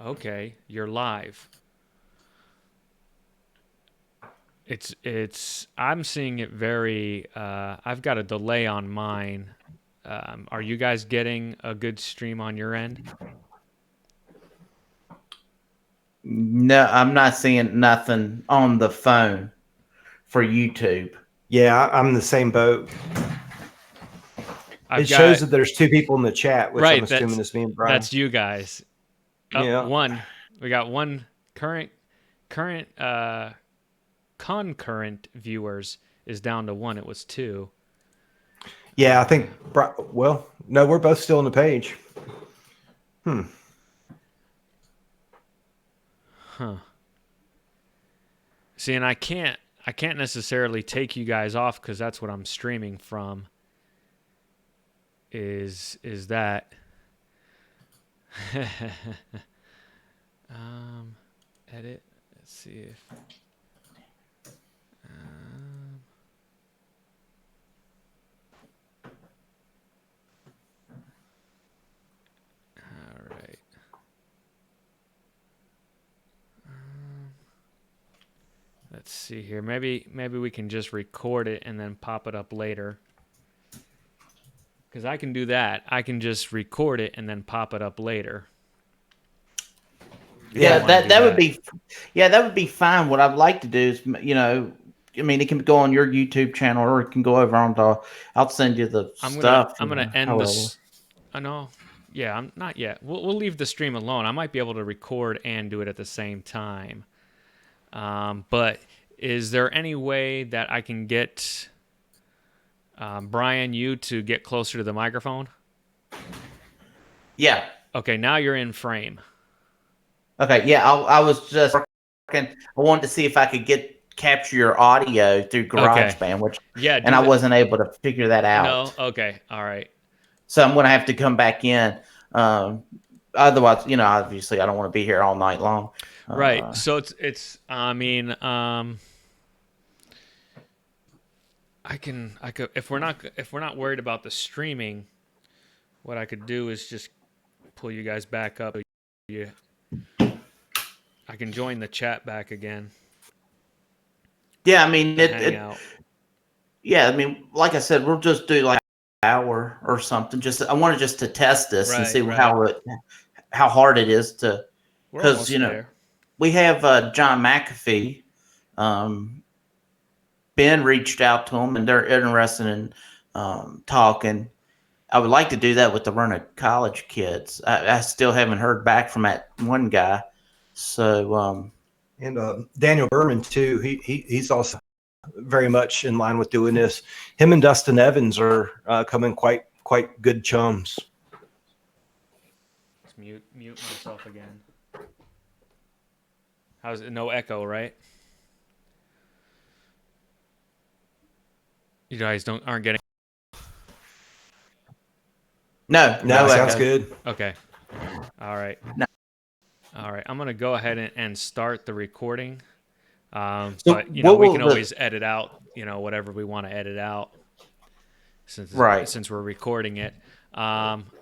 Okay, you're live. I'm seeing it very I've got a delay on mine. Are you guys getting a good stream on your end? No, I'm not seeing nothing on the phone for YouTube. Yeah, I'm in the same boat. I've It shows got that there's two people in the chat, which I'm right, assuming is me and Brian. that's you guys. Yeah. One. We got one current concurrent viewers is down to one. It was two. Yeah, I think, well, no, we're both still on the page. Huh. See, and I can't necessarily take you guys off because that's what I'm streaming from. Is that um edit? Let's see if um, all right. Let's see here. Maybe we can just record it and then pop it up later. Because I can do that. I can just record it and then pop it up later. Yeah, wanna that do that would that. be, yeah, that would be fine. What I'd like to do is, I mean, it can go on your YouTube channel or it can go over on the. I'll send you the I'm gonna stuff. I'm gonna end However, this. I know. Yeah, I'm not yet. We'll leave the stream alone. I might be able to record and do it at the same time. But is there any way that I can get Brian, you to get closer to the microphone? yeah. Okay, now you're in frame. Okay, yeah. I was just working. I wanted to see if I could capture your audio through Okay. GarageBand, Yeah, and do I that. wasn't able to figure that No. out. Okay. All right. So I'm going to have to come back in. Um, Otherwise, obviously, I don't want to be here all night long. Right. Uh, So it's. I mean, I could if we're not worried about the streaming, what I could do is just pull you guys back up. You, I can join the chat back again. yeah, I mean, The hangout. yeah, I mean, like I said, we'll just do like an hour or something. I wanted just to test this and Right. see Right. how hard it is to, We're because almost there. we have John McAfee. Um, Ben reached out to him, and they're interested in talking. I would like to do that with the Run of College kids. I still haven't heard back from that one guy. So, And Daniel Berman, too, he's also very much in line with doing this. Him and Dustin Evans are coming quite good chums. Let's mute myself again. How's it? No echo, right? You guys aren't getting. no, No, no sounds echo. good. Okay. All right. No. All right. I'm gonna go ahead and start the recording. So, But what we will can always edit out whatever we want to edit out right? since we're recording it.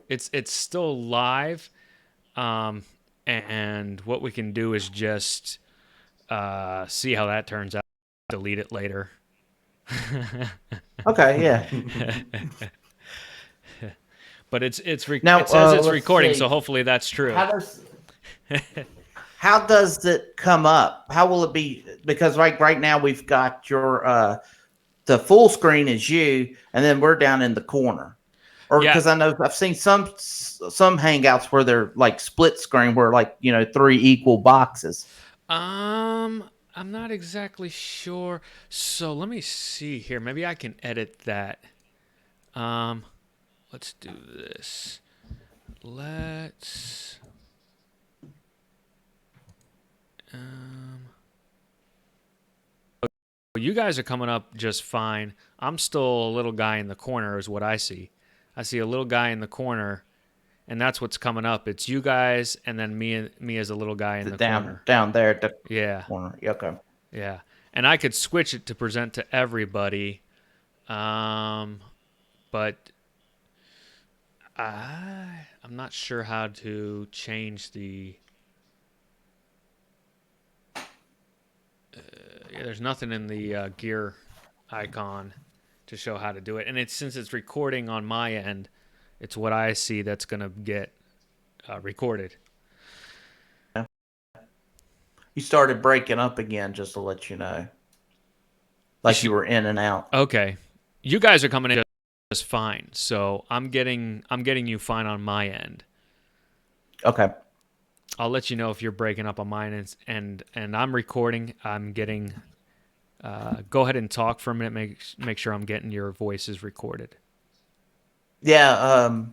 It's still live. And what we can do is just see how that turns out. Delete it later. Okay, yeah. But Now, it says it's let's recording, so see. hopefully that's true. How does how does it come up? How will it be? Because right now we've got your the full screen is you, and then we're down in the corner. Or Yeah. because I know I've seen some hangouts where they're like split screen, where like three equal boxes. I'm not exactly sure. So let me see here. Maybe I can edit that. Um, let's do this. Let's. Um, you guys are coming up just fine. I'm still a little guy in the corner, is what I see. I see a little guy in the corner, and that's what's coming up. It's you guys, and then me as a little guy in the corner. Down there at the Yeah, corner. Okay. yeah. And I could switch it to present to everybody, but I'm not sure how to change the Yeah, there's nothing in the gear icon to show how to do it, and since it's recording on my end, it's what I see that's gonna get recorded. You started breaking up again, just to let you know. Like you were in and out. Okay, you guys are coming in just fine, so I'm getting you fine on my end. Okay. I'll let you know if you're breaking up on mine, and I'm recording. I'm getting. Go ahead and talk for a minute. Make sure I'm getting your voices recorded. Yeah.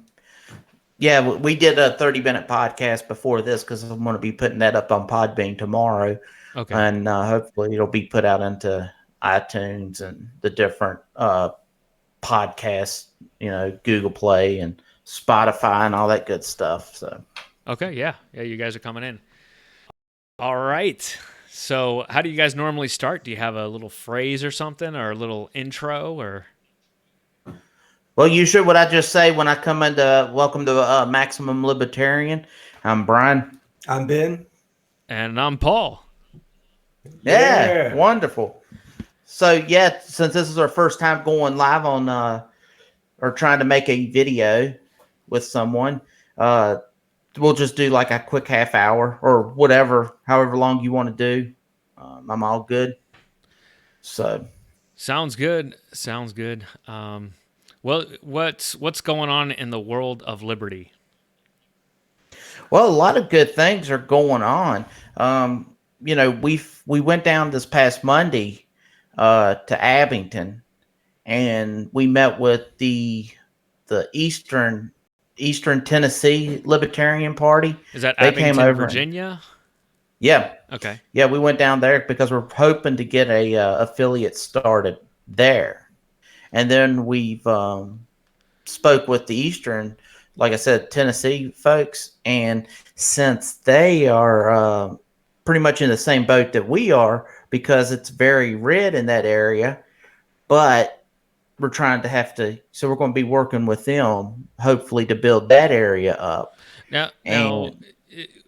Yeah, we did a 30-minute podcast before this because I'm going to be putting that up on Podbean tomorrow. Okay. And hopefully it'll be put out into iTunes and the different podcasts, Google Play and Spotify and all that good stuff. So. Okay. Yeah. Yeah. You guys are coming in. All right. So, how do you guys normally start? Do you have a little phrase or something, or a little intro, or? Well, usually what I just say when I come into welcome to Maximum Libertarian. I'm Brian. I'm Ben. And I'm Paul. Yeah, wonderful. So yeah, since this is our first time going live on or trying to make a video with someone, we'll just do like a quick half hour or whatever, however long you want to do. I'm all good. So sounds good. Sounds good. Well, what's going on in the world of liberty? Well, a lot of good things are going on. We went down this past Monday to Abington, and we met with the Eastern Tennessee Libertarian Party. Is that They Abington, came over Virginia? Yeah. Okay. Yeah, we went down there because we're hoping to get a affiliate started there. And then we've spoke with the Eastern, like I said, Tennessee folks. And since they are pretty much in the same boat that we are, because it's very red in that area, but we're trying to so we're going to be working with them, hopefully, to build that area up. Now,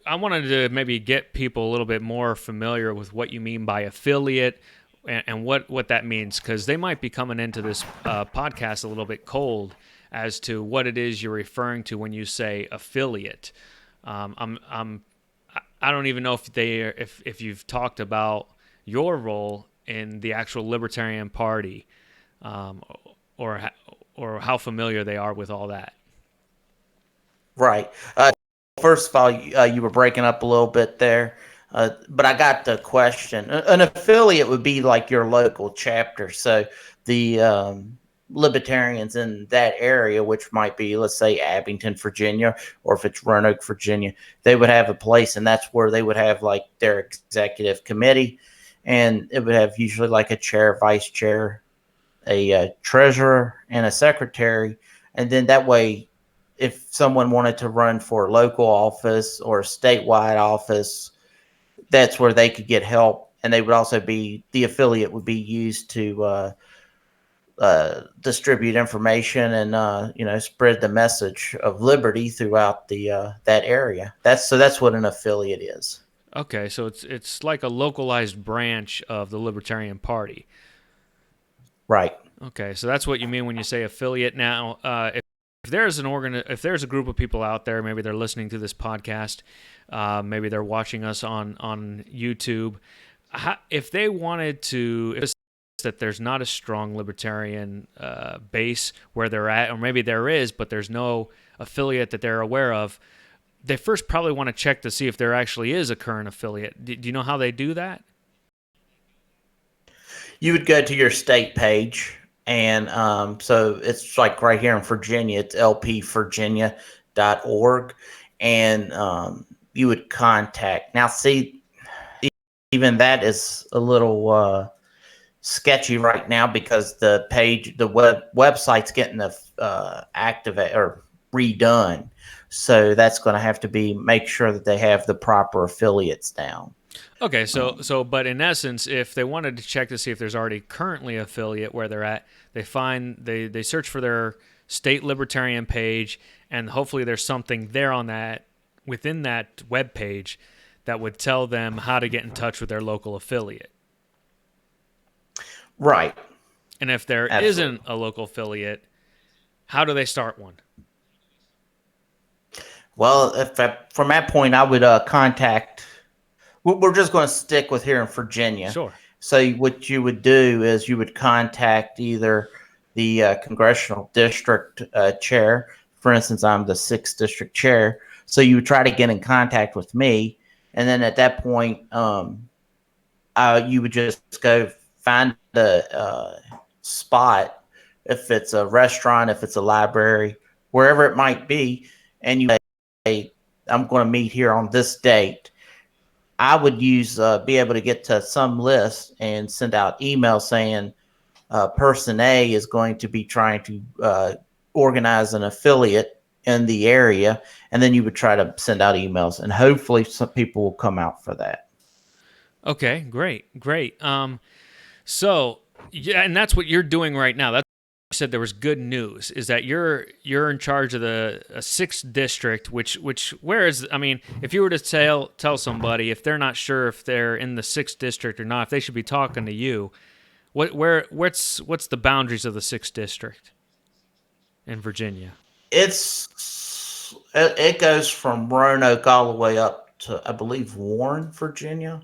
I wanted to maybe get people a little bit more familiar with what you mean by affiliate and what that means, because they might be coming into this podcast a little bit cold as to what it is you're referring to when you say affiliate. I don't even know if you've talked about your role in the actual Libertarian Party, or how familiar they are with all that. Right. First of all, you were breaking up a little bit there, but I got the question. An affiliate would be like your local chapter. So the libertarians in that area, which might be, let's say, Abington, Virginia, or if it's Roanoke, Virginia, they would have a place, and that's where they would have like their executive committee, and it would have usually like a chair, vice chair, a treasurer, and a secretary, and then that way, if someone wanted to run for local office or statewide office, that's where they could get help. And they would also the affiliate would be used to distribute information and, spread the message of liberty throughout that area. That's what an affiliate is. Okay, so it's like a localized branch of the Libertarian Party. Right. Okay, so that's what you mean when you say affiliate. Now, if there's if there's a group of people out there, maybe they're listening to this podcast, maybe they're watching us on YouTube, if they wanted to, if that there's not a strong libertarian base where they're at, or maybe there is, but there's no affiliate that they're aware of, they first probably want to check to see if there actually is a current affiliate. Do you know how they do that? You would go to your state page. And so it's like right here in Virginia, it's lpvirginia.org. And you would contact. Now, see, even that is a little sketchy right now because the website's getting activate or redone. So that's going to have to make sure that they have the proper affiliates down. Okay, but in essence, if they wanted to check to see if there's already currently affiliate where they're at, they search for their state libertarian page, and hopefully there's something there within that web page that would tell them how to get in touch with their local affiliate. Right. And if there Absolutely. not a local affiliate, how do they start one? Well, from that point, I would contact. We're just going to stick with here in Virginia. Sure. So what you would do is you would contact either the congressional district chair. For instance, I'm the 6th district chair. So you would try to get in contact with me, and then at that point, you would just go find the spot, if it's a restaurant, if it's a library, wherever it might be, and you say, I'm going to meet here on this date. I would be able to get to some list and send out emails saying person A is going to be trying to organize an affiliate in the area. And then you would try to send out emails, and hopefully some people will come out for that. Okay, great. So yeah, and that's what you're doing right now. That's you said there was good news is that you're in charge of the 6th district, which where is, I mean, if you were to tell somebody if they're not sure if they're in the 6th district or not, if they should be talking to you, what's the boundaries of the 6th district in Virginia? It goes from Roanoke all the way up to, I believe, Warren, Virginia.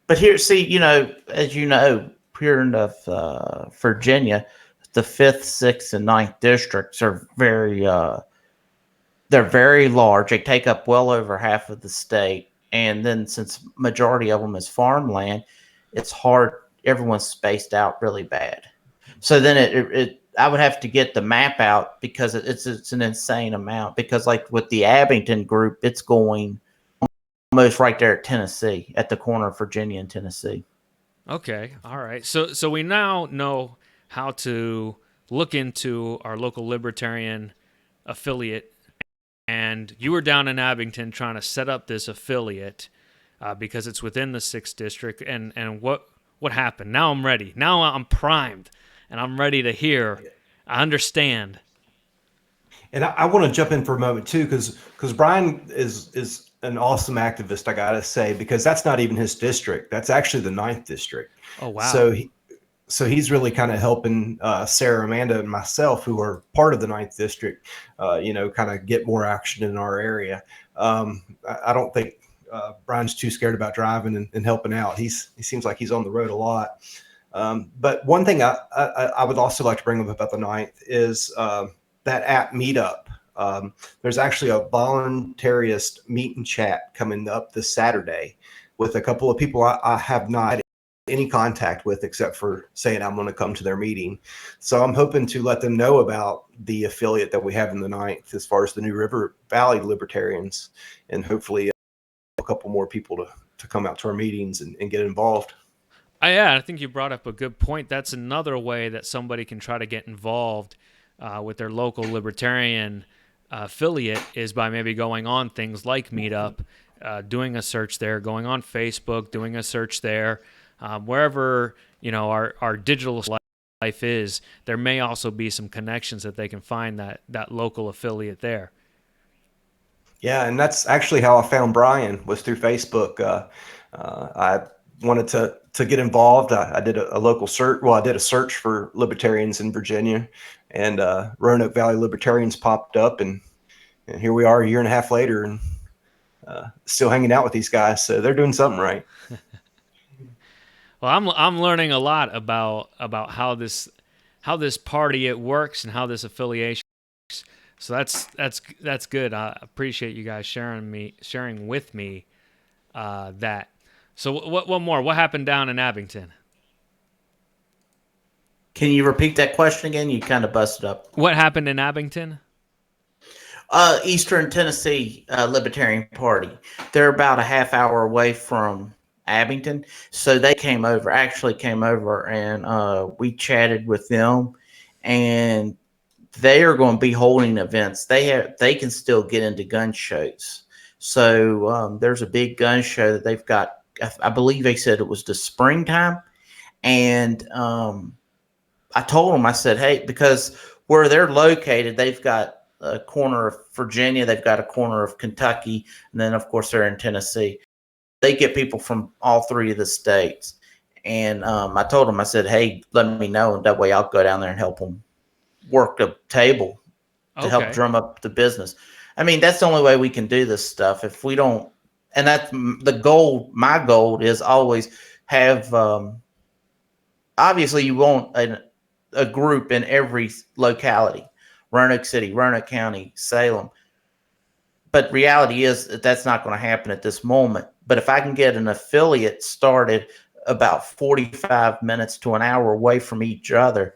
But here, see, as you know, here in Virginia, the 5th, 6th, and 9th districts are they're very large. They take up well over half of the state. And then since majority of them is farmland, it's hard. Everyone's spaced out really bad. So then I would have to get the map out because it's an insane amount. Because like with the Abington group, it's going almost right there at Tennessee, at the corner of Virginia and Tennessee. Okay, all right. So we now know how to look into our local libertarian affiliate, and you were down in Abington trying to set up this affiliate because it's within the 6th district. And what happened? Now I'm ready. Now I'm primed, and I'm ready to hear. I understand. And I want to jump in for a moment too, because Brian is an awesome activist, I gotta say, because that's not even his district. That's actually the 9th district. Oh wow. So he's really kind of helping Sarah, Amanda, and myself, who are part of the 9th district, kind of get more action in our area. I don't think Brian's too scared about driving and helping out. He seems like he's on the road a lot. But one thing I would also like to bring up about the 9th is that app Meetup. There's actually a voluntarist meet and chat coming up this Saturday with a couple of people I have not had any contact with, except for saying I'm going to come to their meeting. So I'm hoping to let them know about the affiliate that we have in the 9th as far as the New River Valley Libertarians, and hopefully a couple more people to come out to our meetings and get involved. Yeah, I think you brought up a good point. That's another way that somebody can try to get involved with their local libertarian affiliate is by maybe going on things like Meetup, doing a search there, going on Facebook, doing a search there, wherever our digital life is. There may also be some connections that they can find that local affiliate there. Yeah, and that's actually how I found Brian, was through Facebook. I wanted to get involved. I did a local search. Well, I did a search for libertarians in Virginia, and Roanoke Valley Libertarians popped up, and here we are a year and a half later, and still hanging out with these guys. So they're doing something right. Well, I'm learning a lot about how this party it works and how this affiliation works. So that's good. I appreciate you guys sharing with me that. So what more? What happened down in Abington? Can you repeat that question again? You kind of busted up. What happened in Abington? Eastern Tennessee Libertarian Party. They're about a half hour away from Abington, so they came over, and we chatted with them, and they are going to be holding events. They can still get into gun shows. So there's a big gun show that they've got. I believe they said it was the springtime, and I told them, I said, hey, because where they're located, they've got a corner of Virginia, they've got a corner of Kentucky, and then of course they're in Tennessee. They get people from all three of the states, And I told him, I said, hey, let me know. And that way I'll go down there and help them work the table to help Okay. drum up the business. I mean, that's the only way we can do this stuff. If we don't, and that's the goal. My goal is always have, obviously you want a group in every locality, Roanoke City, Roanoke County, Salem. But reality is that that's not going to happen at this moment. But if I can get an affiliate started about 45 minutes to an hour away from each other,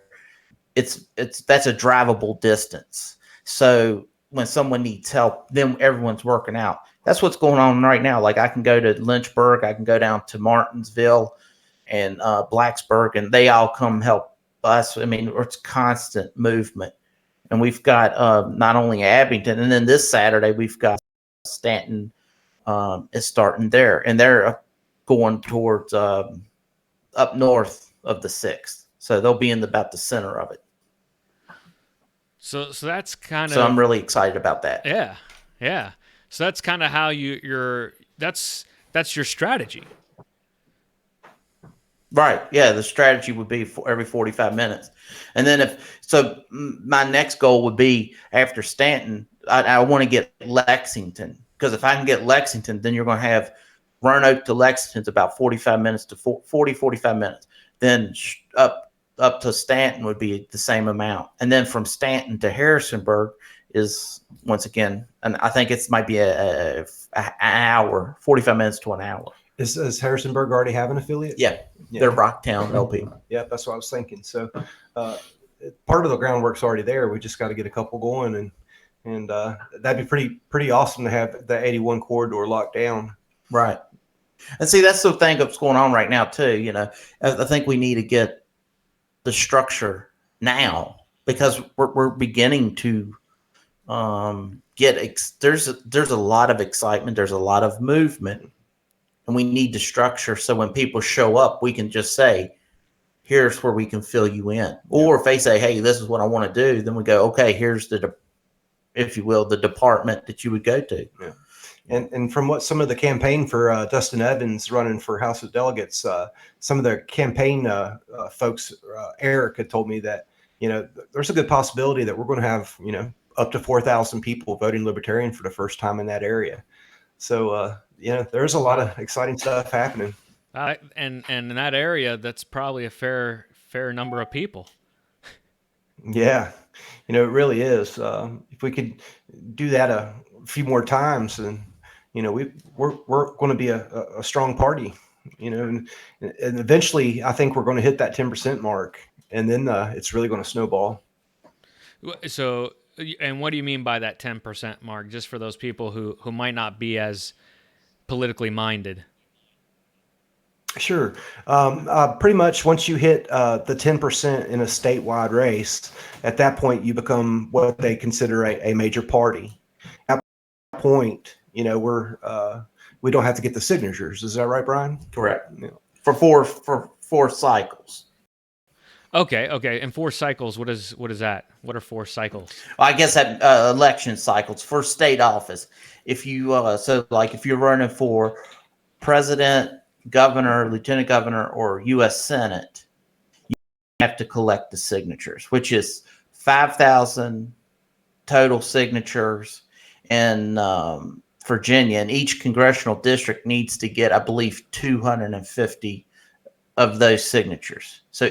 it's that's a drivable distance. So when someone needs help, then everyone's working out. That's what's going on right now. Like I can go to Lynchburg, I can go down to Martinsville and Blacksburg, and they all come help us. I mean, it's constant movement. And we've got not only Abington, and then this Saturday we've got Stanton is starting there, and they're going towards up north of the 6th. So they'll be in about the center of it. So that's kind So of I'm really excited about that. yeah, yeah. So that's kind of how you're that's your strategy. Right. Yeah. The strategy would be for every 45 minutes. And then my next goal would be after Stanton, I want to get Lexington, because if I can get Lexington, then you're going to have Roanoke to Lexington's about 45 minutes to 45 minutes. Then up to Stanton would be the same amount. And then from Stanton to Harrisonburg is once again, and I think it might be an hour, 45 minutes to an hour. Does Harrisonburg already have an affiliate? Yeah. They're Rocktown LP. Yeah, that's what I was thinking. So part of the groundwork's already there. We just got to get a couple going, and that'd be pretty awesome to have the 81 corridor locked down. Right. And see, that's the thing that's going on right now too. You know, I think we need to get the structure now, because we're beginning to there's a lot of excitement. There's a lot of movement. And we need the structure so when people show up, we can just say, here's where we can fill you in. Or if they say, hey, this is what I want to do, then we go, okay, here's if you will, the department that you would go to. Yeah. And from what some of the campaign for Dustin Evans running for House of Delegates, some of the campaign folks, Eric had told me that, there's a good possibility that we're going to have, up to 4,000 people voting Libertarian for the first time in that area. So, there's a lot of exciting stuff happening. And in that area, that's probably a fair number of people. Yeah, it really is. If we could do that a few more times, then we're going to be a strong party. And eventually, I think we're going to hit that 10% mark, and then it's really going to snowball. So, and what do you mean by that 10% mark? Just for those people who might not be as politically minded. Sure. Pretty much once you hit the 10% in a statewide race, at that point you become what they consider a major party. At that point, we don't have to get the signatures. Is that right, Brian? Correct. Yeah. For four cycles. Okay. And 4 cycles. What is that? What are 4 cycles? Well, I guess that election cycles for state office. If you if you're running for president, governor, lieutenant governor, or U.S. Senate, you have to collect the signatures, which is 5,000 total signatures in Virginia, and each congressional district needs to get, I believe, 250 of those signatures. So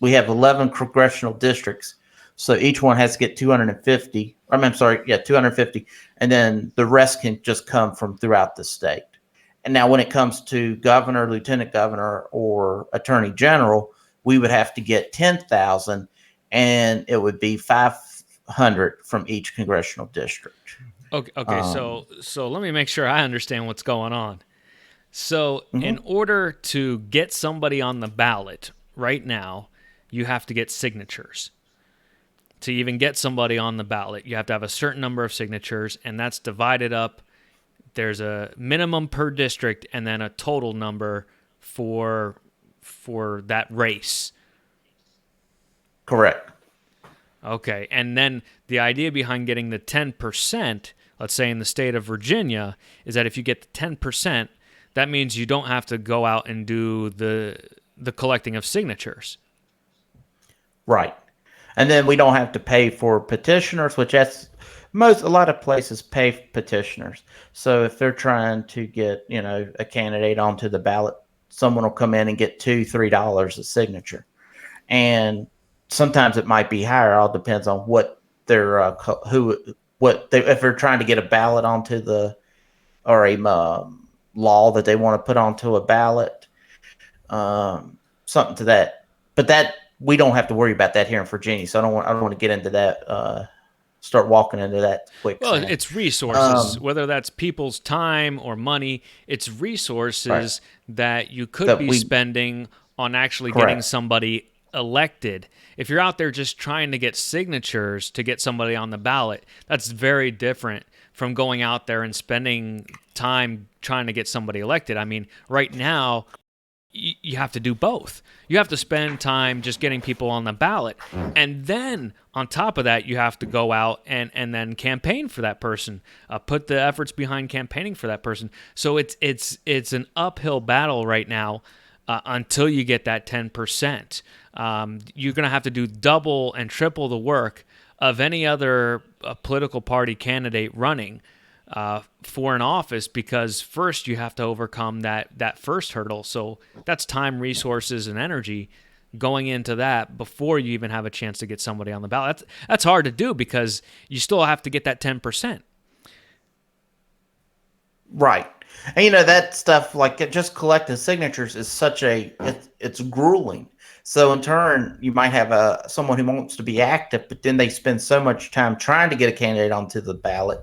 we have 11 congressional districts. So each one has to get 250. 250. And then the rest can just come from throughout the state. And now when it comes to governor, lieutenant governor, or attorney general, we would have to get 10,000, and it would be 500 from each congressional district. Okay. So let me make sure I understand what's going on. So in order to get somebody on the ballot right now, you have to get signatures. To even get somebody on the ballot, you have to have a certain number of signatures, and that's divided up. There's a minimum per district and then a total number for that race. Correct. Okay. And then the idea behind getting the 10%, let's say in the state of Virginia, is that if you get the 10%, that means you don't have to go out and do the collecting of signatures. Right. And then we don't have to pay for petitioners, which a lot of places pay petitioners. So if they're trying to get, a candidate onto the ballot, someone will come in and get $2-3 a signature. And sometimes it might be higher. All depends on what they're, if they're trying to get a ballot onto or a law that they want to put onto a ballot, something to that. But that, we don't have to worry about that here in Virginia. So I don't want to get into that, start walking into that quick. Well, it's resources, whether that's people's time or money. It's resources that you could be spending on actually getting somebody elected. If you're out there just trying to get signatures to get somebody on the ballot, that's very different from going out there and spending time trying to get somebody elected. I mean, right now, you have to do both. You have to spend time just getting people on the ballot, and then on top of that, you have to go out and then campaign for that person, put the efforts behind campaigning for that person. So it's an uphill battle right now until you get that 10%. You're going to have to do double and triple the work of any other political party candidate running for an office, because first you have to overcome that first hurdle. So that's time, resources, and energy going into that before you even have a chance to get somebody on the ballot. That's hard to do because you still have to get that 10%. Right. And that stuff, like just collecting signatures, is it's grueling. So in turn, you might have someone who wants to be active, but then they spend so much time trying to get a candidate onto the ballot.